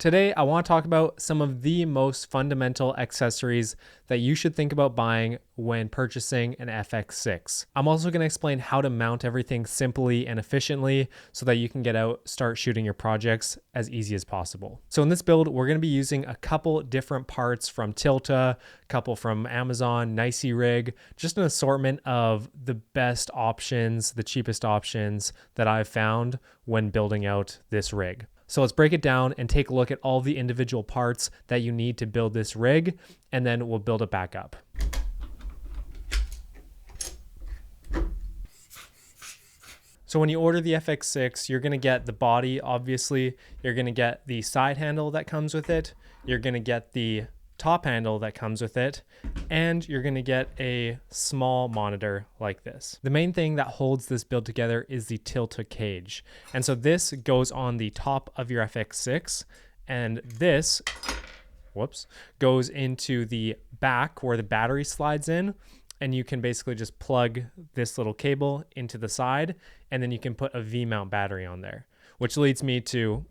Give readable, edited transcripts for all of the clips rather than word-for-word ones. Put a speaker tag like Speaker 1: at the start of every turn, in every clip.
Speaker 1: Today, I want to talk about some of the most fundamental accessories that you should think about buying when purchasing an FX6. I'm also going to explain how to mount everything simply and efficiently so that you can get out, start shooting your projects as easy as possible. So in this build, we're going to be using a couple different parts from Tilta, a couple from Amazon, NICEYRIG, just an assortment of the best options, the cheapest options that I've found when building out this rig. So let's break it down and take a look at all the individual parts that you need to build this rig, and then we'll build it back up. So when you order the FX6, you're going to get the body, obviously. You're going to get the side handle that comes with it. You're going to get the top handle that comes with it, and you're going to get a small monitor like this. The main thing that holds this build together is the Tilta cage. And so this goes on the top of your FX6, and this, goes into the back where the battery slides in, and you can basically just plug this little cable into the side, and then you can put a V-mount battery on there, which leads me to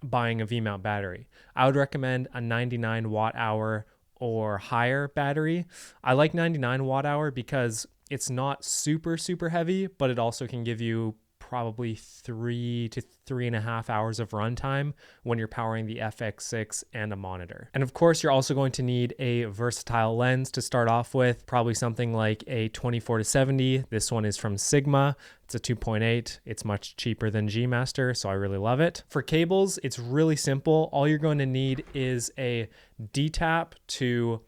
Speaker 1: buying a V-mount battery. I would recommend a 99 watt hour or higher battery. I like 99 watt hour because it's not super heavy, but it also can give you probably 3 to 3.5 hours of runtime when you're powering the FX6 and a monitor. And of course, you're also going to need a versatile lens to start off with, probably something like a 24-70. This one is from Sigma. It's a 2.8. It's much cheaper than G Master, so I really love it. For cables, it's really simple. All you're going to need is a D-tap to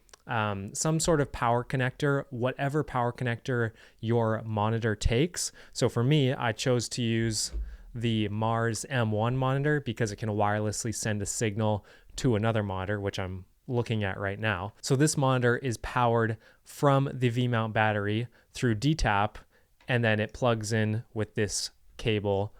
Speaker 1: some sort of power connector, whatever power connector your monitor takes. So for me, I chose to use the Mars M1 monitor because it can wirelessly send a signal to another monitor, which I'm looking at right now. So this monitor is powered from the V-mount battery through D-tap, and then it plugs in with this cable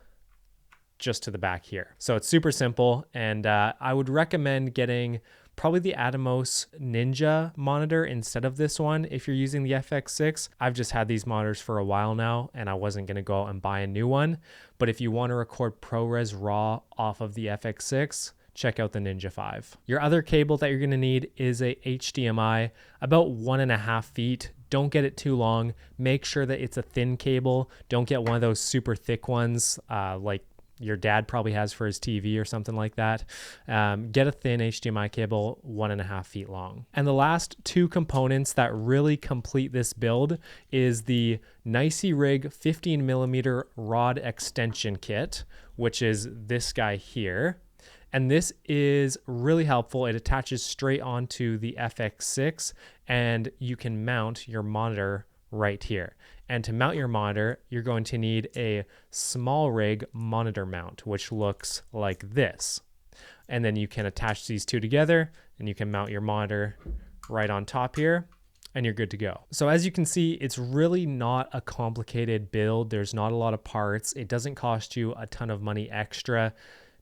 Speaker 1: just to the back here. So it's super simple, and I would recommend getting probably the Atomos Ninja monitor instead of this one if you're using the FX6. I've just had these monitors for a while now, and I wasn't going to go out and buy a new one. But if you want to record ProRes RAW off of the FX6, check out the Ninja 5. Your other cable that you're going to need is a HDMI, about 1.5 feet. Don't get it too long. Make sure that it's a thin cable. Don't get one of those super thick ones like your dad probably has for his TV or something like that. Get a thin HDMI cable 1.5 feet long. And the last two components that really complete this build is the NICEYRIG 15mm rod extension kit, which is this guy here. And this is really helpful. It attaches straight onto the FX6, and you can mount your monitor right here. And to mount your monitor, you're going to need a SmallRig monitor mount, which looks like this. And then you can attach these two together, and you can mount your monitor right on top here, and you're good to go. So as you can see, it's really not a complicated build. There's not a lot of parts. It doesn't cost you a ton of money extra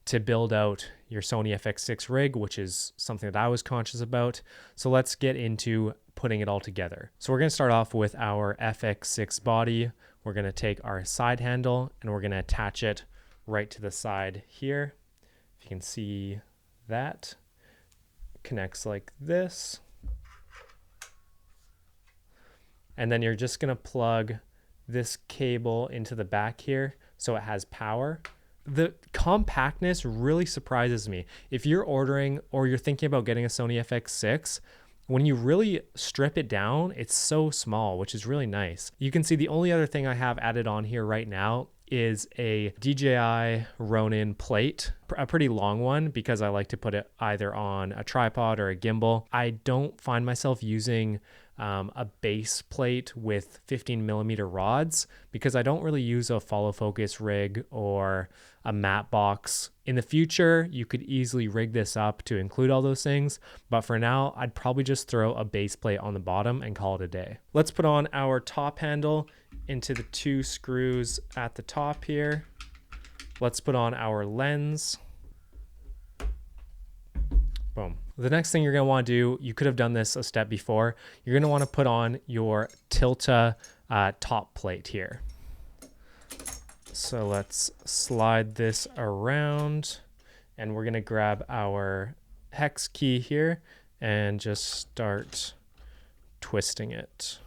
Speaker 1: to build out your Sony FX6 rig, which is something that I was conscious about. So let's get into putting it all together. So we're going to start off with our FX6 body. We're going to take our side handle and we're going to attach it right to the side here. If you can see that, it connects like this. And then you're just going to plug this cable into the back here so it has power. The compactness really surprises me. If you're ordering or you're thinking about getting a Sony FX6, when you really strip it down, it's so small, which is really nice. You can see the only other thing I have added on here right now is a DJI Ronin plate, a pretty long one because I like to put it either on a tripod or a gimbal. I don't find myself using a base plate with 15mm rods because I don't really use a follow focus rig or a matte box. In the future, you could easily rig this up to include all those things, but for now, I'd probably just throw a base plate on the bottom and call it a day. Let's put on our top handle into the two screws at the top here. Let's put on our lens. Boom. The next thing you're going to want to do, you could have done this a step before, you're going to want to put on your Tilta top plate here. So let's slide this around and we're going to grab our hex key here and just start twisting it.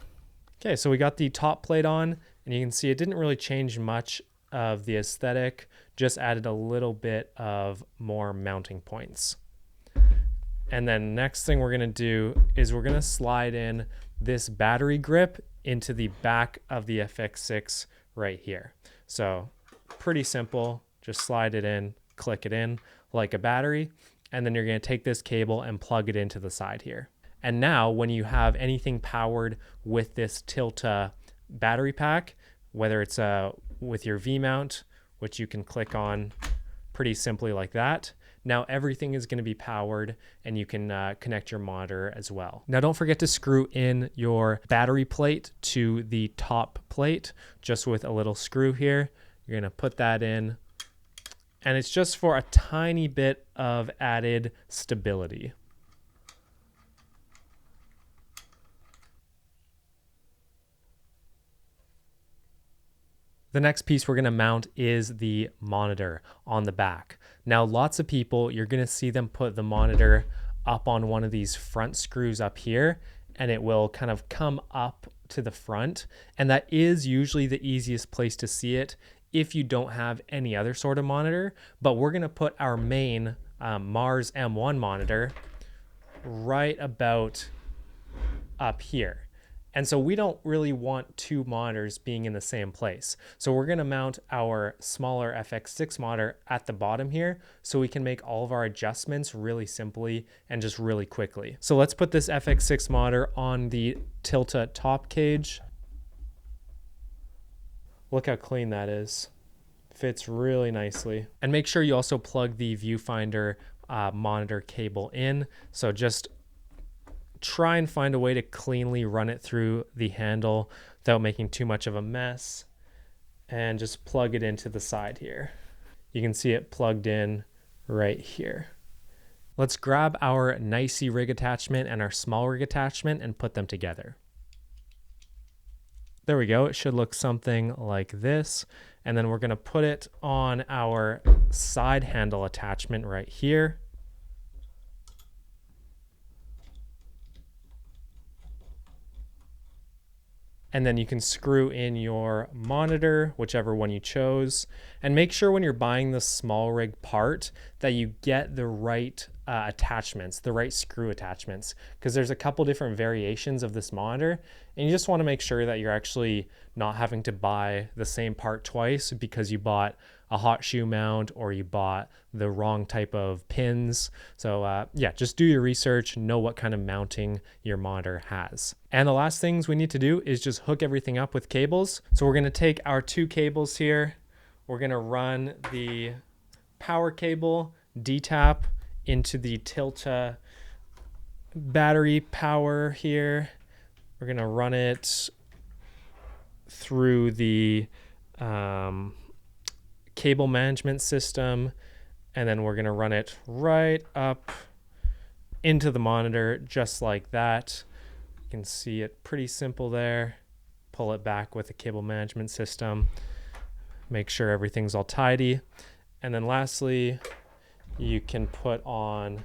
Speaker 1: Okay, so we got the top plate on, and you can see it didn't really change much of the aesthetic, just added a little bit of more mounting points. And then next thing we're gonna do is we're gonna slide in this battery grip into the back of the FX6 right here. So pretty simple, just slide it in, click it in like a battery, and then you're gonna take this cable and plug it into the side here. And now when you have anything powered with this Tilta battery pack, whether it's with your V-mount, which you can click on pretty simply like that, now everything is going to be powered, and you can connect your monitor as well. Now don't forget to screw in your battery plate to the top plate, just with a little screw here. You're going to put that in, and it's just for a tiny bit of added stability. The next piece we're going to mount is the monitor on the back. Now, lots of people, you're going to see them put the monitor up on one of these front screws up here, and it will kind of come up to the front. And that is usually the easiest place to see it if you don't have any other sort of monitor. But we're going to put our main Mars M1 monitor right about up here. And so we don't really want two monitors being in the same place. So we're going to mount our smaller FX6 monitor at the bottom here so we can make all of our adjustments really simply and just really quickly. So let's put this FX6 monitor on the Tilta top cage. Look how clean that is. Fits really nicely. And make sure you also plug the viewfinder monitor cable in. So just try and find a way to cleanly run it through the handle without making too much of a mess, and just plug it into the side here. You can see it plugged in right here. Let's grab our NICEYRIG attachment and our small rig attachment and put them together. There we go. It should look something like this. And then we're going to put it on our side handle attachment right here. And then you can screw in your monitor, whichever one you chose. And make sure when you're buying the small rig part that you get the right attachments, the right screw attachments, because there's a couple different variations of this monitor. And you just want to make sure that you're actually not having to buy the same part twice because you bought a hot shoe mount or you bought the wrong type of pins. So yeah, just do your research, know what kind of mounting your monitor has. And the last things we need to do is just hook everything up with cables. So we're going to take our two cables here. We're going to run the power cable D-tap into the Tilta battery power here. We're going to run it through the cable management system, and then we're going to run it right up into the monitor just like that. You can see it pretty simple there. Pull it back with the cable management system. Make sure everything's all tidy. And then lastly, you can put on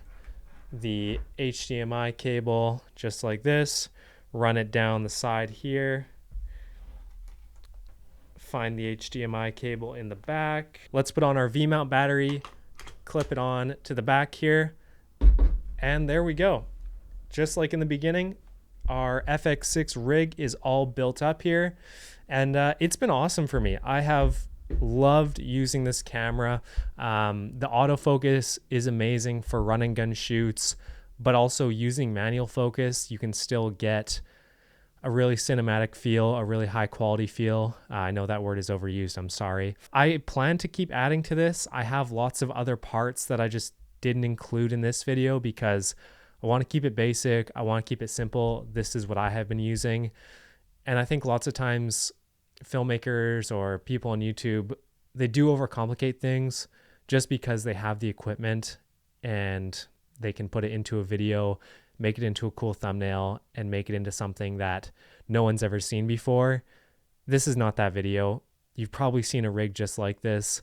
Speaker 1: the HDMI cable just like this. Run it down the side here. Find the HDMI cable in the back. Let's put on our V-mount battery, clip it on to the back here, and there we go. Just like in the beginning, our FX6 rig is all built up here, and it's been awesome for me. I have loved using this camera. The autofocus is amazing for run and gun shoots, but also using manual focus, you can still get a really cinematic feel, a really high quality feel. I know that word is overused, I'm sorry. I plan to keep adding to this. I have lots of other parts that I just didn't include in this video because I want to keep it basic. I want to keep it simple. This is what I have been using. And I think lots of times filmmakers or people on YouTube, they do overcomplicate things just because they have the equipment and they can put it into a video, make it into a cool thumbnail, and make it into something that no one's ever seen before. This is not that video. You've probably seen a rig just like this.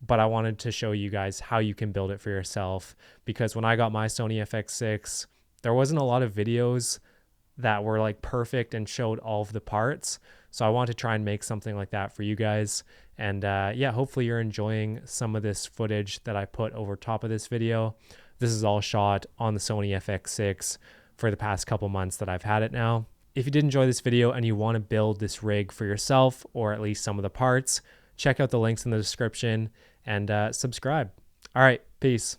Speaker 1: but I wanted to show you guys how you can build it for yourself, because when I got my Sony FX6, there wasn't a lot of videos that were like perfect and showed all of the parts. So I want to try and make something like that for you guys. And yeah, hopefully you're enjoying some of this footage that I put over top of this video. This is all shot on the Sony FX6 for the past couple months that I've had it now. If you did enjoy this video and you want to build this rig for yourself, or at least some of the parts, check out the links in the description and subscribe. All right, peace.